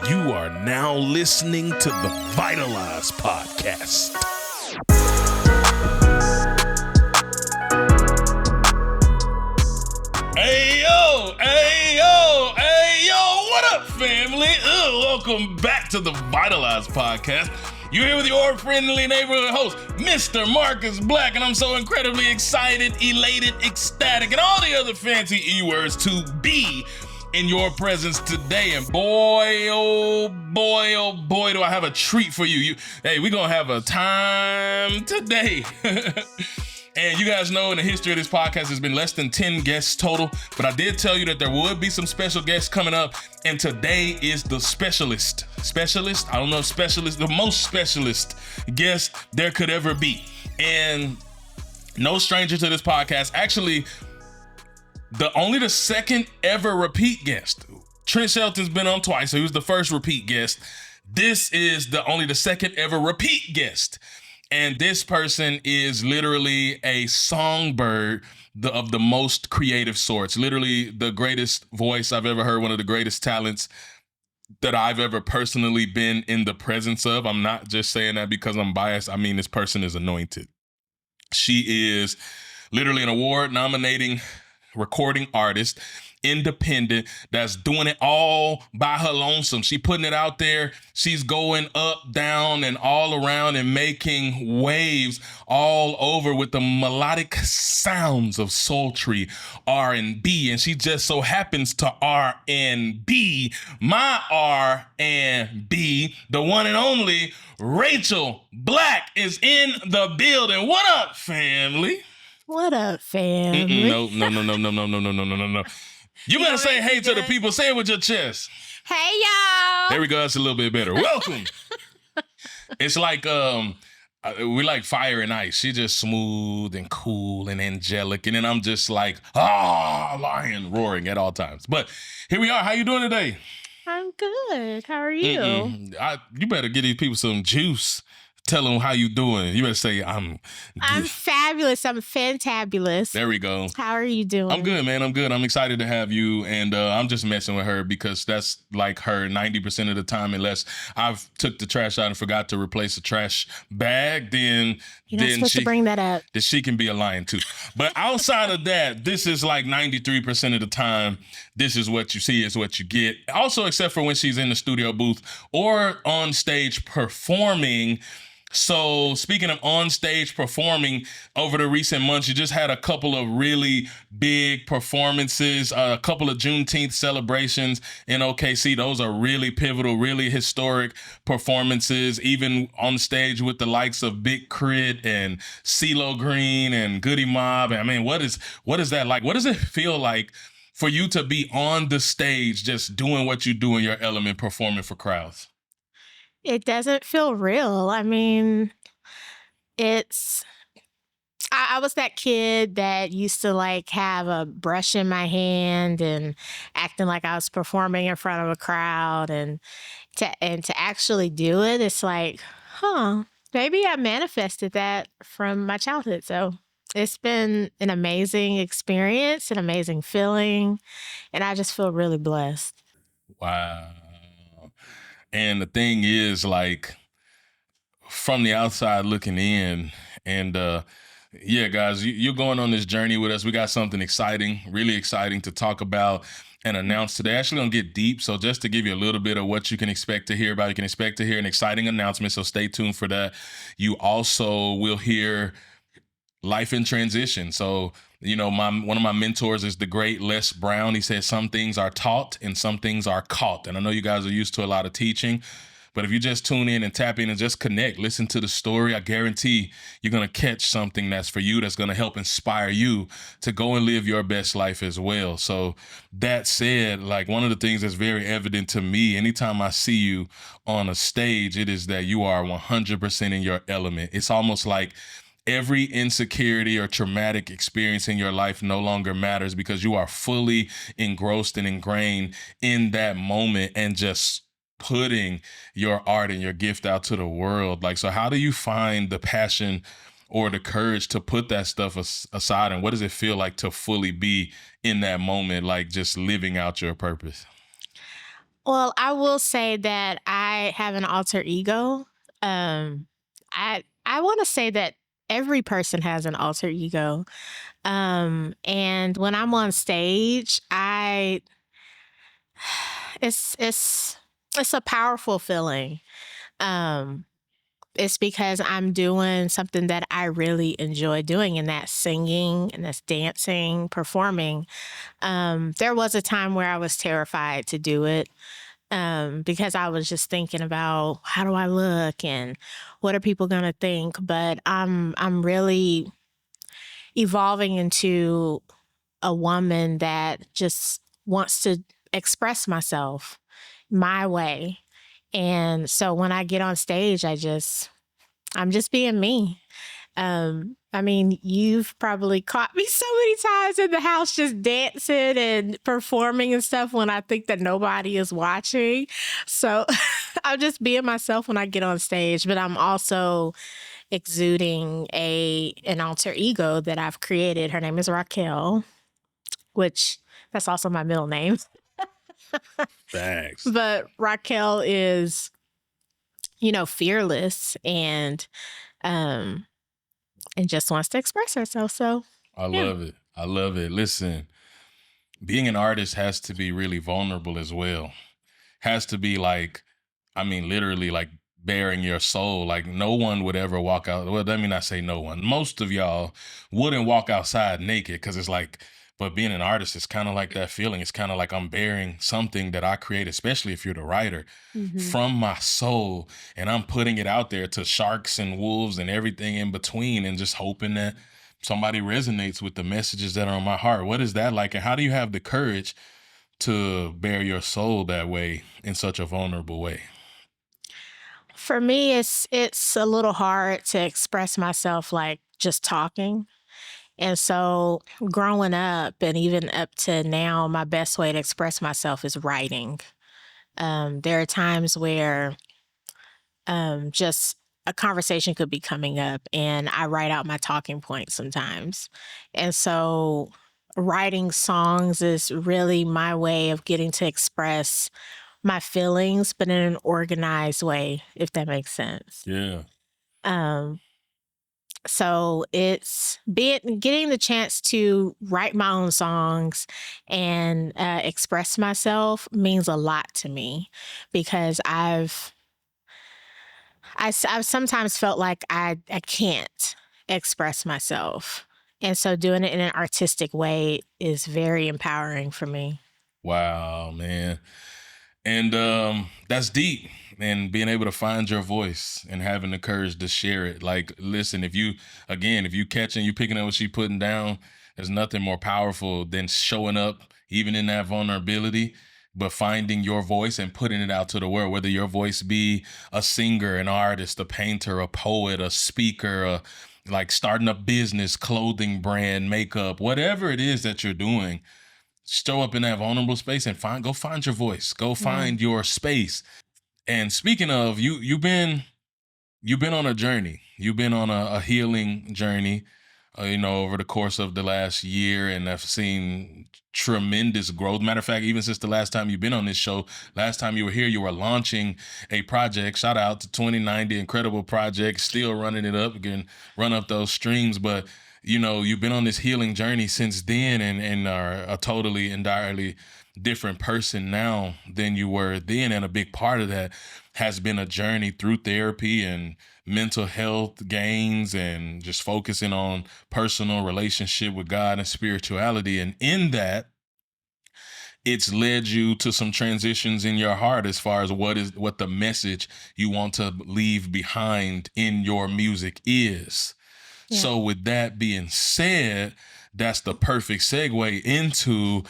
You are now listening to the Vitalize Podcast. Hey, yo, what up, family? Welcome back to the Vitalize Podcast. You're here with your friendly neighborhood host, Mr. Marcus Black, and I'm so incredibly excited, elated, ecstatic, and all the other fancy E-words to be in your presence today. And boy, oh boy, do I have a treat for you. Hey, we're gonna have a time today. And you guys know in the history of this podcast, there's been less than 10 guests total, but I did tell you that there would be some special guests coming up, and today is the specialist. I don't know if specialist, the most specialist guest there could ever be. And no stranger to this podcast, actually, only the second ever repeat guest. Trent Shelton's been on twice, so he was the first repeat guest. This is only the second ever repeat guest. And this person is literally a songbird of the most creative sorts. Literally the greatest voice I've ever heard, one of the greatest talents that I've ever personally been in the presence of. I'm not just saying that because I'm biased. I mean, this person is anointed. She is literally an award-nominating recording artist, independent, that's doing it all by her lonesome. She putting it out there. She's going up, down, and all around and making waves all over with the melodic sounds of sultry R&B. And she just so happens to R&B, my R&B, the one and only Rachel Black is in the building. What up, family? What up, family? No. You better say hey to the people. Say it with your chest. Hey, y'all. There we go. That's a little bit better. Welcome. It's like we like fire and ice. She's just smooth and cool and angelic, and then I'm just like lion roaring at all times. But here we are. How you doing today? I'm good. How are you? You better give these people some juice. Tell them how you doing. You better say, I'm fabulous. I'm fantabulous. There we go. How are you doing? I'm good, man. I'm good. I'm excited to have you. And I'm just messing with her because that's like her 90% of the time, unless I've took the trash out and forgot to replace the trash bag, then You're not supposed to bring that up. Then she can be a lion too. But outside of that, this is like 93% of the time. This is what you see is what you get. Also, except for when she's in the studio booth or on stage performing. So speaking of on stage performing, over the recent months, you just had a couple of really big performances, a couple of Juneteenth celebrations in OKC. Those are really pivotal, really historic performances, even on stage with the likes of Big Crit and CeeLo Green and Goody Mob. I mean, what is that like? What does it feel like for you to be on the stage, just doing what you do in your element, performing for crowds? It doesn't feel real. I mean, I was that kid that used to like have a brush in my hand and acting like I was performing in front of a crowd, and to actually do it, it's like, maybe I manifested that from my childhood. So it's been an amazing experience, an amazing feeling, and I just feel really blessed. Wow. And the thing is, like, from the outside looking in, and yeah, guys, you're going on this journey with us. We got something exciting, really exciting to talk about and announce today. Actually gonna get deep, so just to give you a little bit of what you can expect to hear about, you can expect to hear an exciting announcement, so stay tuned for that. You also will hear life in transition. So, you know, one of my mentors is the great Les Brown. He says some things are taught and some things are caught. And I know you guys are used to a lot of teaching, but if you just tune in and tap in and just connect, listen to the story, I guarantee you're going to catch something that's for you, that's going to help inspire you to go and live your best life as well. So that said, like, one of the things that's very evident to me, anytime I see you on a stage, it is that you are 100% in your element. It's almost like every insecurity or traumatic experience in your life no longer matters because you are fully engrossed and ingrained in that moment and just putting your art and your gift out to the world. Like, so how do you find the passion or the courage to put that stuff aside? And what does it feel like to fully be in that moment, like just living out your purpose? Well, I will say that I have an alter ego. I want to say that every person has an alter ego. And when I'm on stage, it's a powerful feeling. Um, it's because I'm doing something that I really enjoy doing, and that's singing, and that's dancing, performing. There was a time where I was terrified to do it, because I was just thinking about how do I look and what are people gonna think. But I'm really evolving into a woman that just wants to express myself my way. And so when I get on stage, I'm just being me. I mean, you've probably caught me so many times in the house just dancing and performing and stuff when I think that nobody is watching. So I'm just being myself when I get on stage, but I'm also exuding an alter ego that I've created. Her name is Raquel, which that's also my middle name. Thanks. But Raquel is, fearless and just wants to express herself. So I love it. I love it. Listen, being an artist has to be really vulnerable as well. Has to be like, I mean, literally like bearing your soul. Like no one would ever walk out. Well, let me not say no one. Most of y'all wouldn't walk outside naked because it's like, but being an artist is kind of like that feeling. It's kind of like I'm bearing something that I create, especially if you're the writer, from my soul. And I'm putting it out there to sharks and wolves and everything in between and just hoping that somebody resonates with the messages that are on my heart. What is that like? And how do you have the courage to bear your soul that way in such a vulnerable way? for me, it's a little hard to express myself like just talking. And so growing up and even up to now, my best way to express myself is writing. There are times where just a conversation could be coming up and I write out my talking points sometimes. And so writing songs is really my way of getting to express my feelings, but in an organized way, if that makes sense. Yeah. Um, so it's getting the chance to write my own songs and express myself means a lot to me because I've sometimes felt like I can't express myself. And so doing it in an artistic way is very empowering for me. Wow, man. And that's deep. And being able to find your voice and having the courage to share it. Like, listen, if you catching, you picking up what she putting down, there's nothing more powerful than showing up, even in that vulnerability, but finding your voice and putting it out to the world, whether your voice be a singer, an artist, a painter, a poet, a speaker, like starting a business, clothing brand, makeup, whatever it is that you're doing. Show up in that vulnerable space and go find your voice. Go find your space. And speaking of, you've been on a journey. You've been on a healing journey, over the course of the last year, and I've seen tremendous growth. Matter of fact, even since the last time you've been on this show, last time you were here, you were launching a project. Shout out to 2090, incredible project. Still running it up. You can run up those streams, but you've been on this healing journey since then and are a totally entirely different person now than you were then. And a big part of that has been a journey through therapy and mental health gains and just focusing on personal relationship with God and spirituality. And in that, it's led you to some transitions in your heart as far as what the message you want to leave behind in your music is. Yeah. So with that being said, that's the perfect segue into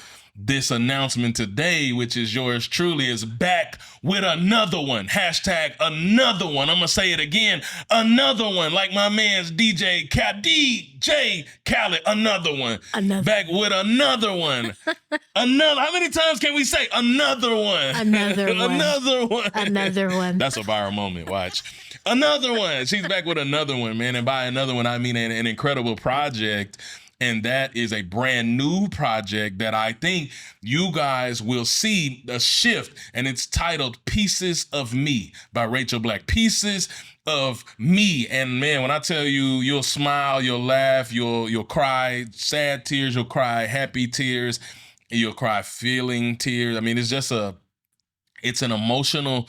this announcement today, which is yours truly is back with another one. Hashtag another one. I'm going to say it again. Another one. Like my man's DJ Khaled. Another one. Back with another one. How many times can we say another one? Another one. Another one. Another one. That's a viral moment. Watch. Another one. She's back with another one, man. And by another one, I mean an incredible project. And that is a brand new project that I think you guys will see a shift. And it's titled Pieces of Me by Rachel Black. Pieces of Me. And man, when I tell you, you'll smile, you'll laugh, you'll cry sad tears, you'll cry happy tears, you'll cry feeling tears. I mean, it's an emotional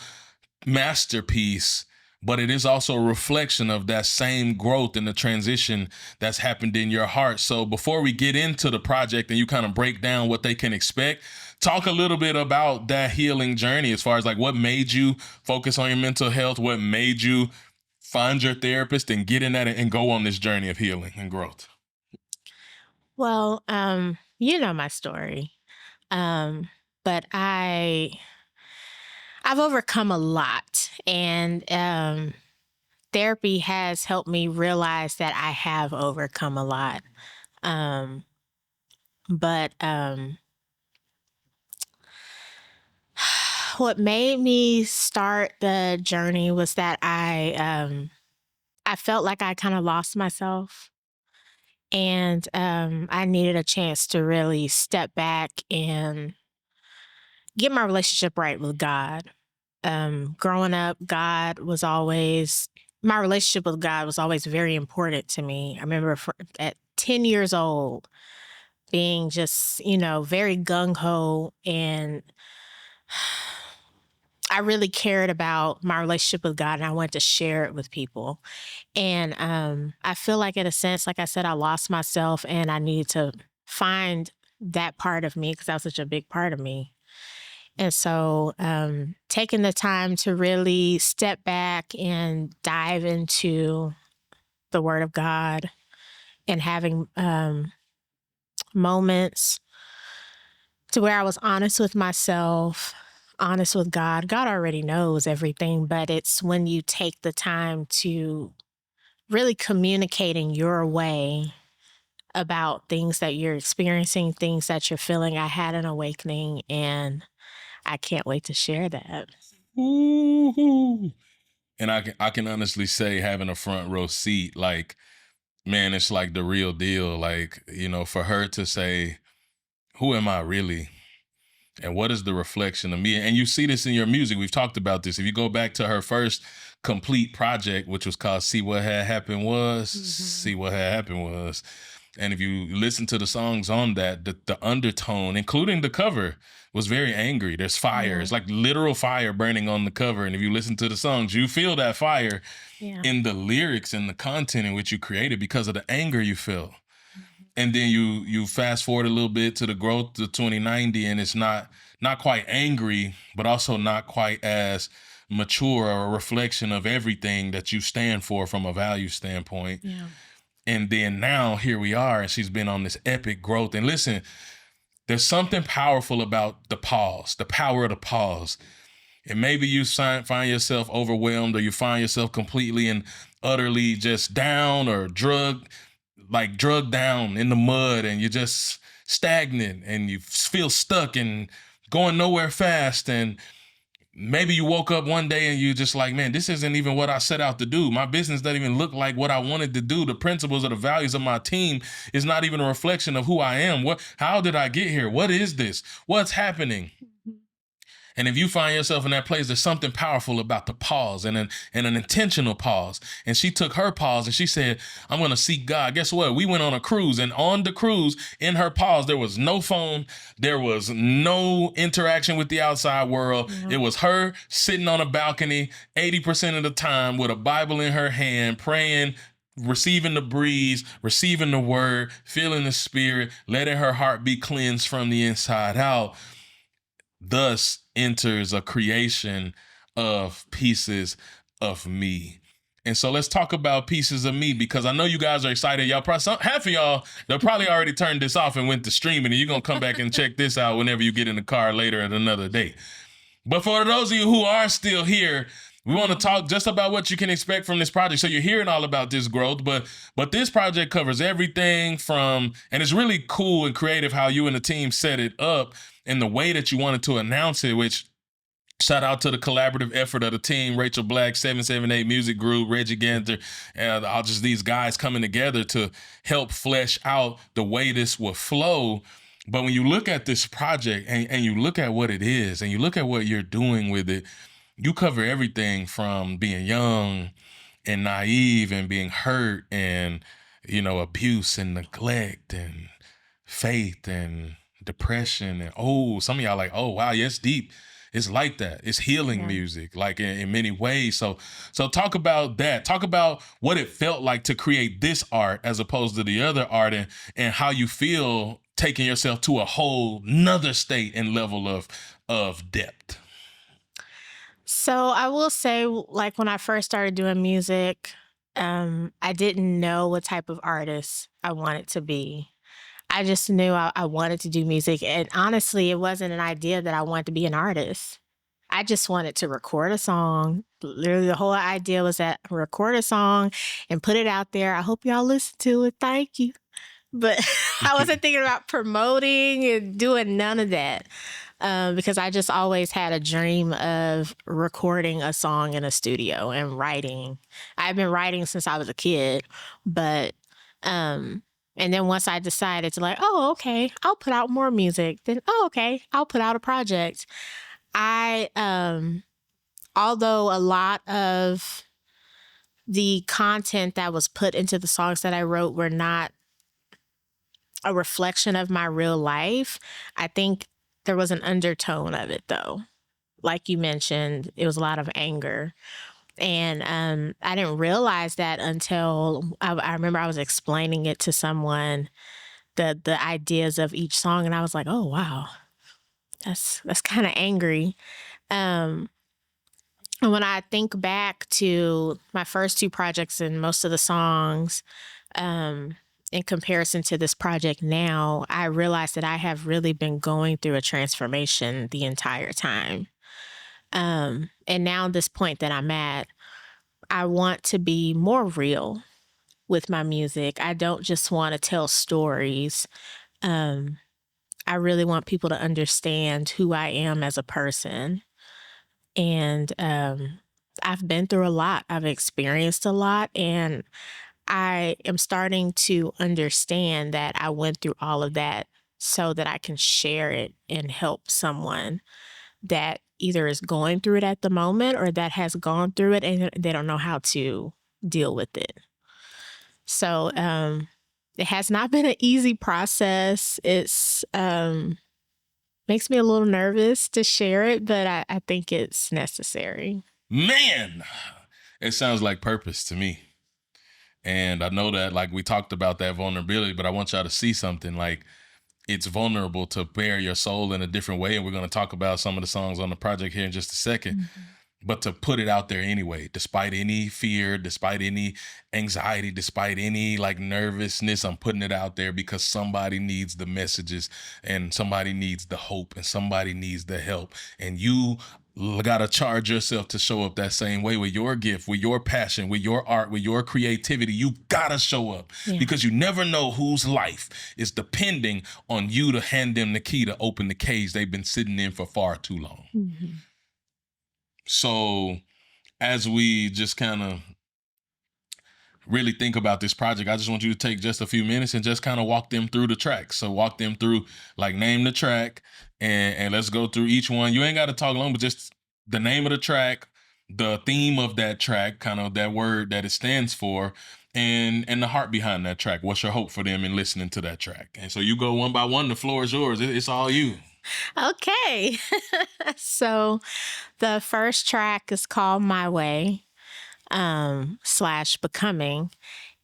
masterpiece, but it is also a reflection of that same growth and the transition that's happened in your heart. So before we get into the project and you kind of break down what they can expect, talk a little bit about that healing journey as far as like what made you focus on your mental health, what made you find your therapist and get in that and go on this journey of healing and growth. Well, you know my story, but I've overcome a lot, and therapy has helped me realize that I have overcome a lot. But what made me start the journey was that I felt like I kind of lost myself, and I needed a chance to really step back and get my relationship right with God. Growing up, my relationship with God was always very important to me. I remember at 10 years old being just, very gung-ho, and I really cared about my relationship with God, and I wanted to share it with people. And I feel like in a sense, like I said, I lost myself, and I needed to find that part of me because that was such a big part of me. And so taking the time to really step back and dive into the Word of God and having moments to where I was honest with myself, honest with God. God already knows everything, but it's when you take the time to really communicating your way about things that you're experiencing, things that you're feeling. I had an awakening, and I can't wait to share that. Ooh. And I can honestly say, having a front row seat, like, man, it's like the real deal. Like, for her to say, who am I really? And what is the reflection of me? And you see this in your music. We've talked about this. If you go back to her first complete project, which was called See What Had Happened Was, See What Had Happened Was. And if you listen to the songs on that, the undertone, including the cover, was very angry. There's fire. It's like literal fire burning on the cover. And if you listen to the songs, you feel that fire in the lyrics and the content in which you created because of the anger you feel. And then you fast forward a little bit to the growth to 2090, and it's not quite angry, but also not quite as mature or a reflection of everything that you stand for from a value standpoint. Yeah. And then now here we are, and she's been on this epic growth. And listen, there's something powerful about the pause, the power of the pause. And maybe you find yourself overwhelmed, or you find yourself completely and utterly just down or drugged down in the mud, and you're just stagnant and you feel stuck and going nowhere fast. And maybe you woke up one day and you just like, man, this isn't even what I set out to do. My business doesn't even look like what I wanted to do. The principles or the values of my team is not even a reflection of who I am. How did I get here? What is this? What's happening? And if you find yourself in that place, there's something powerful about the pause and an intentional pause. And she took her pause and she said, I'm going to seek God. Guess what? We went on a cruise, and on the cruise, in her pause, there was no phone. There was no interaction with the outside world. It was her sitting on a balcony 80% of the time with a Bible in her hand, praying, receiving the breeze, receiving the word, feeling the spirit, letting her heart be cleansed from the inside out. Thus enters a creation of Pieces of Me. And so let's talk about Pieces of Me, because I know you guys are excited. Y'all probably, half of y'all, they'll probably already turned this off and went to streaming, and you're going to come back and check this out whenever you get in the car later at another date. But for those of you who are still here, we want to talk just about what you can expect from this project. So you're hearing all about this growth, but this project covers everything from, and it's really cool and creative how you and the team set it up and the way that you wanted to announce it, which Shout out to the collaborative effort of the team, Rachel Black, 778 Music Group, Reggie Ganter, and all just these guys coming together to help flesh out the way this will flow. But when you look at this project and you look at what it is and you look at what you're doing with it, you cover everything from being young and naive and being hurt and, abuse and neglect and faith and depression. And some of y'all like, oh, wow, yeah, it's deep. It's like that. It's healing music, like in many ways. So talk about that. Talk about what it felt like to create this art as opposed to the other art, and how you feel taking yourself to a whole nother state and level of depth. So I will say, like, when I first started doing music, I didn't know what type of artist I wanted to be. I just knew I wanted to do music. And honestly, it wasn't an idea that I wanted to be an artist. I just wanted to record a song. Literally, the whole idea was that record a song and put it out there. I hope y'all listen to it. Thank you. But I wasn't thinking about promoting and doing none of that, because I just always had a dream of recording a song in a studio and writing. I've been writing since I was a kid, but and then once I decided to okay, I'll put out more music. Then, okay, I'll put out a project. Although a lot of the content that was put into the songs that I wrote were not a reflection of my real life, I think there was an undertone of it, though. Like you mentioned, it was a lot of anger. And I didn't realize that until I remember I was explaining it to someone, the ideas of each song, and I was like, oh, wow, that's kind of angry. And when I think back to my first two projects and most of the songs, in comparison to this project now, I realized that I have really been going through a transformation the entire time. And now this point that I'm at, I want to be more real with my music. I don't just want to tell stories. I really want people to understand who I am as a person. And I've been through a lot. I've experienced a lot. And I am starting to understand that I went through all of that so that I can share it and help someone that either is going through it at the moment or that has gone through it and they don't know how to deal with it. So it has not been an easy process. It's makes me a little nervous to share it, but I think it's necessary. Man, it sounds like purpose to me. And I know that, like, we talked about that vulnerability, but I want y'all to see something. Like, it's vulnerable to bare your soul in a different way. And we're going to talk about some of the songs on the project here in just a second. Mm-hmm. But to put it out there anyway, despite any fear, despite any anxiety, despite any nervousness, I'm putting it out there because somebody needs the messages and somebody needs the hope and somebody needs the help. And you gotta charge yourself to show up that same way with your gift, with your passion, with your art, with your creativity. You gotta show up because you never know whose life is depending on you to hand them the key to open the cage they've been sitting in for far too long. Mm-hmm. So as we just kind of really think about this project, I just want you to take just a few minutes and just kind of walk them through the tracks. So walk them through, name the track and let's go through each one. You ain't got to talk long, but just the name of the track, the theme of that track, kind of that word that it stands for, and the heart behind that track. What's your hope for them in listening to that track? And so you go one by one. The floor is yours. It's all you. Okay. So the first track is called My Way, / Becoming.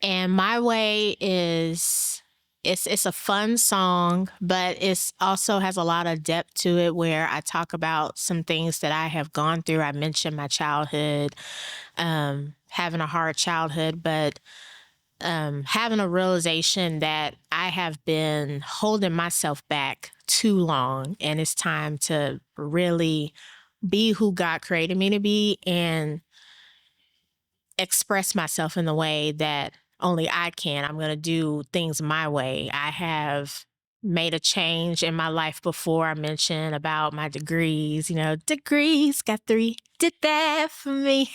And My Way is, it's a fun song, but it's also has a lot of depth to it where I talk about some things that I have gone through. I mentioned my childhood, having a hard childhood, but having a realization that I have been holding myself back too long, and it's time to really be who God created me to be and express myself in the way that only I can. I'm going to do things my way. I have made a change in my life before. I mentioned about my degrees, degrees, got 3, did that for me.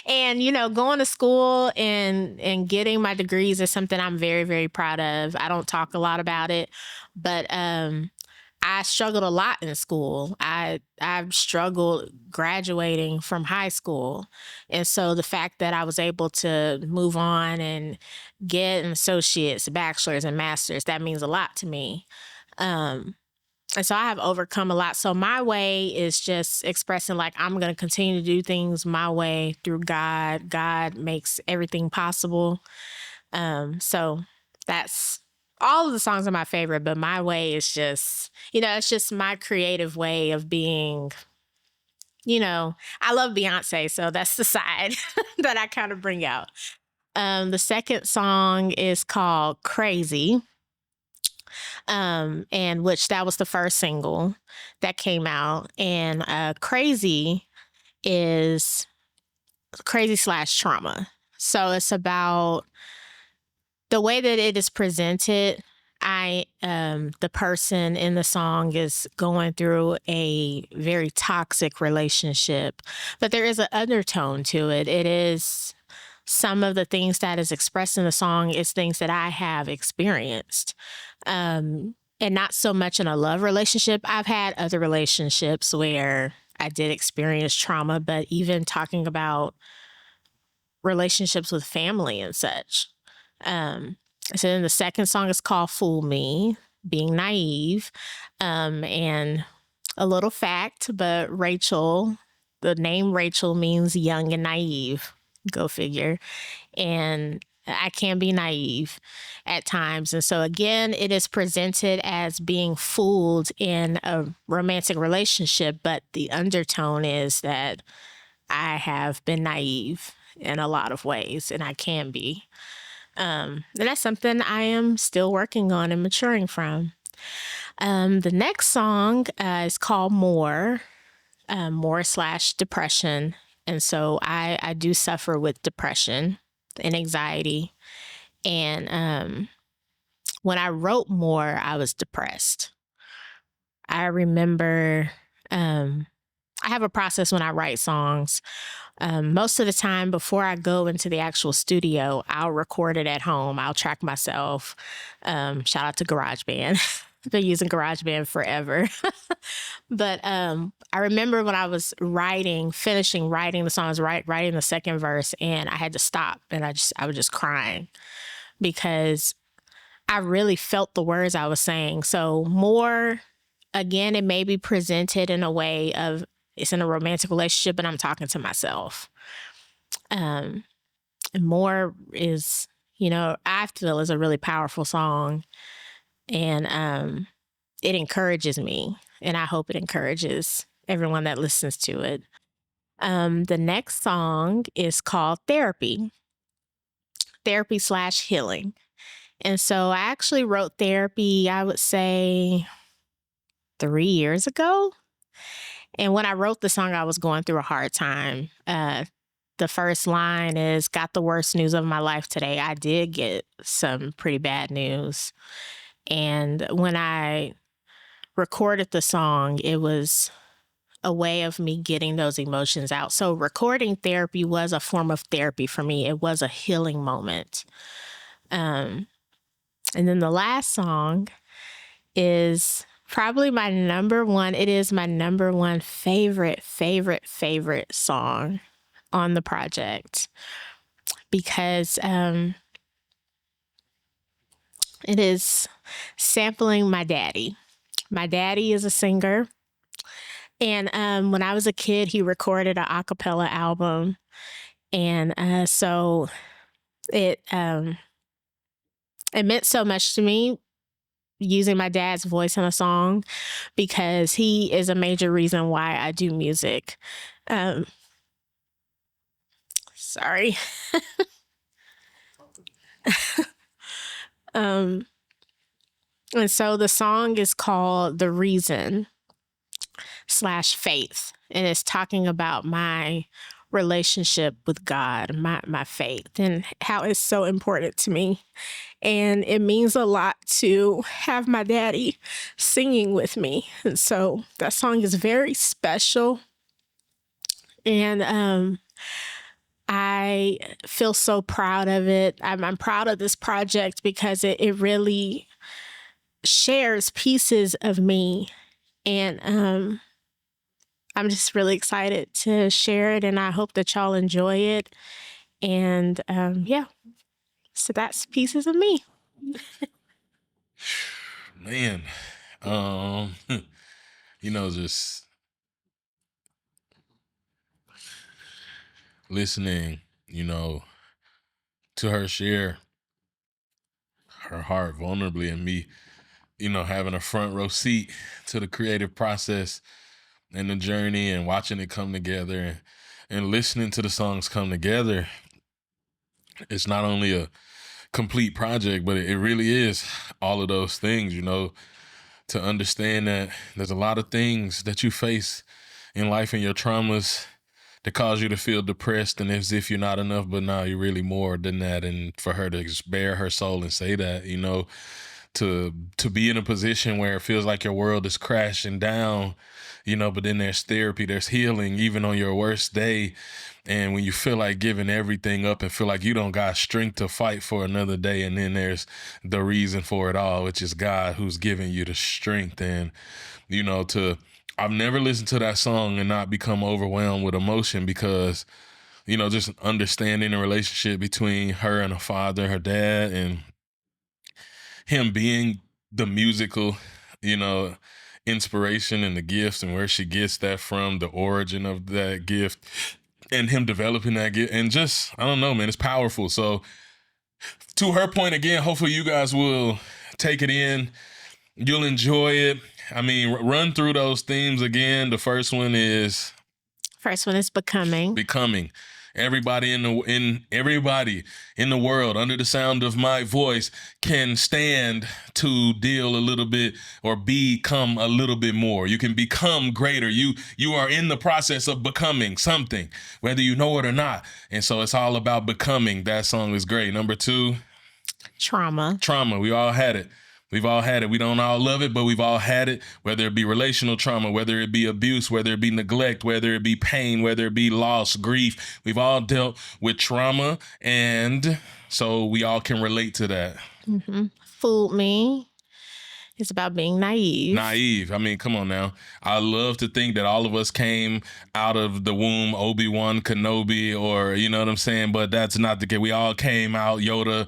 And, going to school and getting my degrees is something I'm very, very proud of. I don't talk a lot about it, but I struggled a lot in school. I've struggled graduating from high school. And so the fact that I was able to move on and get an associate's, bachelor's, and master's, that means a lot to me. And so I have overcome a lot. So my way is just expressing like I'm going to continue to do things my way through God. God makes everything possible. So that's all of the songs are my favorite, but my way is just, it's just my creative way of being, I love Beyonce. So that's the side that I kind of bring out. The second song is called Crazy. And which that was the first single that came out. And Crazy is crazy/trauma. So it's about the way that it is presented. The person in the song is going through a very toxic relationship, but there is an undertone to it. It is some of the things that is expressed in the song is things that I have experienced. And not so much in a love relationship. I've had other relationships where I did experience trauma, but even talking about relationships with family and such. So then the second song is called Fool Me, being naive. And a little fact, but the name Rachel means young and naive. Go figure. And I can be naive at times. And so again, it is presented as being fooled in a romantic relationship, but the undertone is that I have been naive in a lot of ways, and I can be. And that's something I am still working on and maturing from. The next song is called More / depression. And so I do suffer with depression and anxiety. And when I wrote More, I was depressed. I remember I have a process when I write songs. Most of the time before I go into the actual studio, I'll record it at home. I'll track myself. Shout out to GarageBand. I've been using GarageBand forever. But I remember when I was finishing writing the songs, writing the second verse, and I had to stop, and I was just crying because I really felt the words I was saying. So More, again, it may be presented in a way of it's in a romantic relationship, but I'm talking to myself. And More is, I feel is a really powerful song. And it encourages me, and I hope it encourages everyone that listens to it. The next song is called Therapy / healing. And so I actually wrote Therapy, I would say 3 years ago. And when I wrote the song, I was going through a hard time. The first line is, got the worst news of my life today. I did get some pretty bad news. And when I recorded the song, it was a way of me getting those emotions out. So recording Therapy was a form of therapy for me. It was a healing moment. And then the last song is probably my number one. It is my number one favorite song on the project because it is sampling my daddy. My daddy is a singer. And when I was a kid, he recorded an a cappella album. And so it meant so much to me using my dad's voice in a song because he is a major reason why I do music. Sorry. And so the song is called The Reason / Faith. And it's talking about my relationship with God, my faith, and how it's so important to me. And it means a lot to have my daddy singing with me. And so that song is very special. And I feel so proud of it. I'm proud of this project because it really shares pieces of me. And I'm just really excited to share it, and I hope that y'all enjoy it. And yeah, so that's pieces of me. Man, just listening, to her share her heart vulnerably, and me, having a front row seat to the creative process and the journey and watching it come together and listening to the songs come together. It's not only a complete project, but it really is all of those things, to understand that there's a lot of things that you face in life and your traumas that cause you to feel depressed and as if you're not enough, but now you're really more than that. And for her to just bare her soul and say that, to be in a position where it feels like your world is crashing down, but then there's therapy, there's healing, even on your worst day. And when you feel like giving everything up and feel like you don't got strength to fight for another day, and then there's the reason for it all, which is God who's giving you the strength. And, I've never listened to that song and not become overwhelmed with emotion because, just understanding the relationship between her and her father, her dad, and him being the musical, inspiration and the gifts and where she gets that from, the origin of that gift, and him developing that gift. And just, I don't know, man, it's powerful. So to her point again, hopefully you guys will take it in. You'll enjoy it. I mean, run through those themes again. The first one is becoming. Becoming. Everybody in the world under the sound of my voice can stand to deal a little bit or become a little bit more. You can become greater. You are in the process of becoming something, whether you know it or not. And so it's all about becoming. That song is great. Number 2, Trauma. We all had it. We've all had it. We don't all love it, but we've all had it, whether it be relational trauma, whether it be abuse, whether it be neglect, whether it be pain, whether it be loss, grief. We've all dealt with trauma, and so we all can relate to that. Mm-hmm. Fooled me. It's about being naive. I mean, come on now. I love to think that all of us came out of the womb Obi-Wan Kenobi, or, you know what I'm saying? But that's not the case. We all came out Yoda,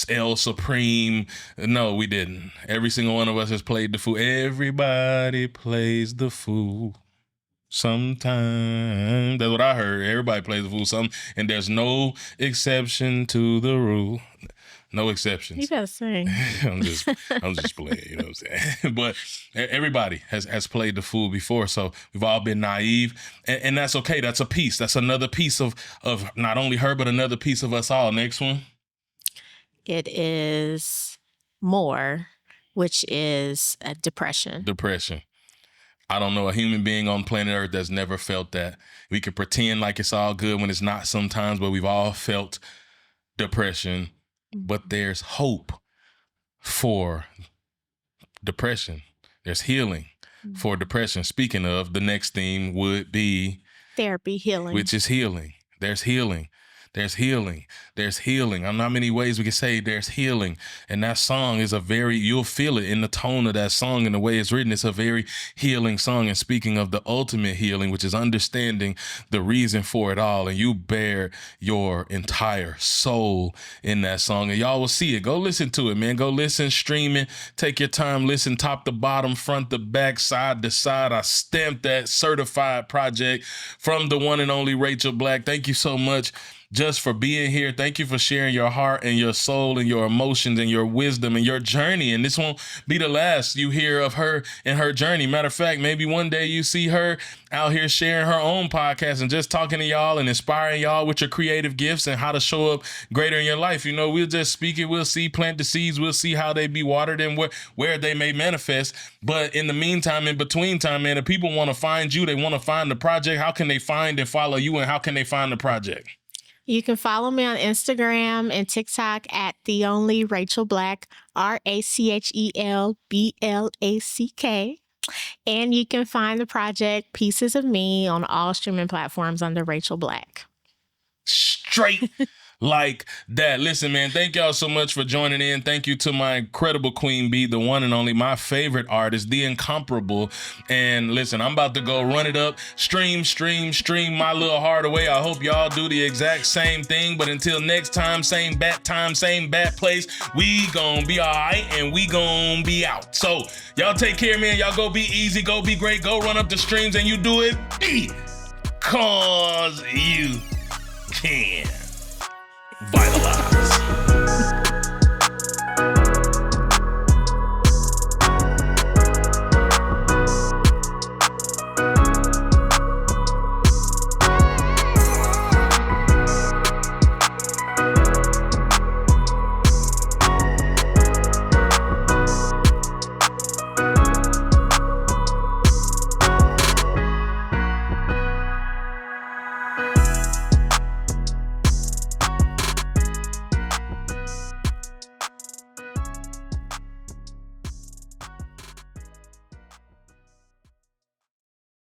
El Supreme. No, we didn't. Every single one of us has played the fool. Everybody plays the fool sometimes. That's what I heard. Everybody plays the fool sometimes. And there's no exception to the rule. No exceptions. You gotta sing. I'm just playing, you know what I'm saying? But everybody has played the fool before, so we've all been naive, and that's okay. That's a piece. That's another piece of not only her, but another piece of us all. Next one. It is more, which is depression. Depression. I don't know a human being on planet Earth that's never felt that. We can pretend like it's all good when it's not sometimes, but we've all felt depression. But there's hope for depression. There's healing for depression. Speaking of, the next theme would be therapy, healing. Which is healing. There's healing. There's healing. There's healing. I don't know how many ways we can say there's healing. And that song is you'll feel it in the tone of that song and the way it's written. It's a very healing song. And speaking of the ultimate healing, which is understanding the reason for it all, and you bear your entire soul in that song. And y'all will see it. Go listen to it, man. Go listen, stream it. Take your time, listen top to bottom, front to back, side to side. I stamped that certified project from the one and only Rachel Black. Thank you so much. just for being here. Thank you for sharing your heart and your soul and your emotions and your wisdom and your journey. And this won't be the last you hear of her and her journey. Matter of fact, maybe one day you see her out here sharing her own podcast and just talking to y'all and inspiring y'all with your creative gifts and how to show up greater in your life. You know, we'll just speak it. We'll see, plant the seeds. We'll see how they be watered and where they may manifest. But in the meantime, in between time, man, if people want to find you, they want to find the project, how can they find and follow you, and how can they find the project? You can follow me on Instagram and TikTok at The Only Rachel Black, RachelBlack. And you can find the project Pieces of Me on all streaming platforms under Rachel Black. Straight like that. Listen, man, thank y'all so much for joining in. Thank you to my incredible Queen Bee, the one and only, my favorite artist, the incomparable. And listen, I'm about to go run it up. Stream my little heart away. I hope y'all do the exact same thing. But until next time, same bat place, we gonna be all right and we gonna be out. So y'all take care, man. Y'all go be easy, go be great, go run up the streams, and you do it because you can.